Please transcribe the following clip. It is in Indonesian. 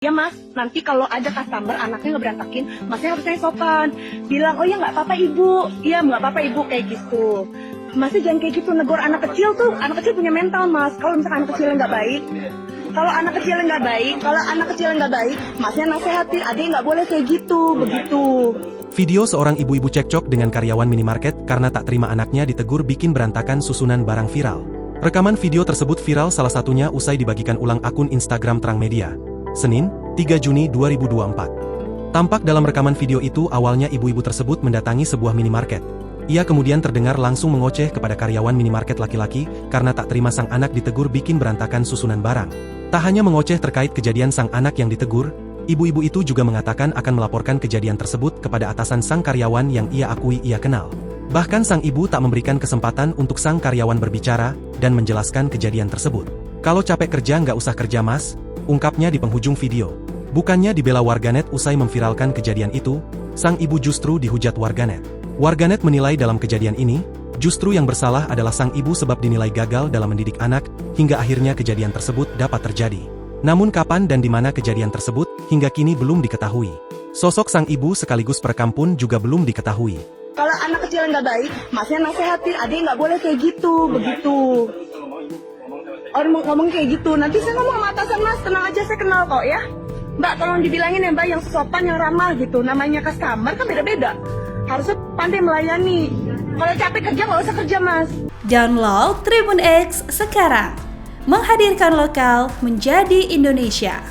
Ya mas, nanti kalau ada customer anaknya ngeberantakin, masnya harusnya sopan. Bilang, oh ya nggak apa-apa ibu, iya nggak apa-apa ibu, kayak gitu. Masnya jangan kayak gitu, negor anak kecil tuh, anak kecil punya mental mas. Kalau misalkan anak kecilnya nggak baik, kalau anak kecilnya nggak baik, masnya nasehatin, adek nggak boleh kayak gitu, begitu. Video seorang ibu-ibu cekcok dengan karyawan minimarket karena tak terima anaknya ditegur bikin berantakan susunan barang viral. Rekaman video tersebut viral salah satunya usai dibagikan ulang akun Instagram Terang Media. Senin, 3 Juni 2024. Tampak dalam rekaman video itu awalnya ibu-ibu tersebut mendatangi sebuah minimarket. Ia kemudian terdengar langsung mengoceh kepada karyawan minimarket laki-laki karena tak terima sang anak ditegur bikin berantakan susunan barang. Tak hanya mengoceh terkait kejadian sang anak yang ditegur, ibu-ibu itu juga mengatakan akan melaporkan kejadian tersebut kepada atasan sang karyawan yang ia akui ia kenal. Bahkan sang ibu tak memberikan kesempatan untuk sang karyawan berbicara dan menjelaskan kejadian tersebut. Kalau capek kerja nggak usah kerja mas, ungkapnya di penghujung video. Bukannya dibela warganet usai memviralkan kejadian itu, sang ibu justru dihujat warganet. Warganet menilai dalam kejadian ini, justru yang bersalah adalah sang ibu sebab dinilai gagal dalam mendidik anak, hingga akhirnya kejadian tersebut dapat terjadi. Namun kapan dan di mana kejadian tersebut, hingga kini belum diketahui. Sosok sang ibu sekaligus perekam pun juga belum diketahui. Kalau anak kecil nggak baik, masnya nasehatin, adek nggak boleh kayak gitu, begitu. Orang ngomong kayak gitu, nanti saya ngomong sama atasan mas, tenang aja saya kenal kok ya. Mbak tolong dibilangin ya mbak yang sopan, yang ramah gitu, namanya customer kan beda-beda. Harusnya pandai melayani. Kalau capek kerja nggak usah kerja mas. Download Tribun X sekarang, menghadirkan lokal menjadi Indonesia.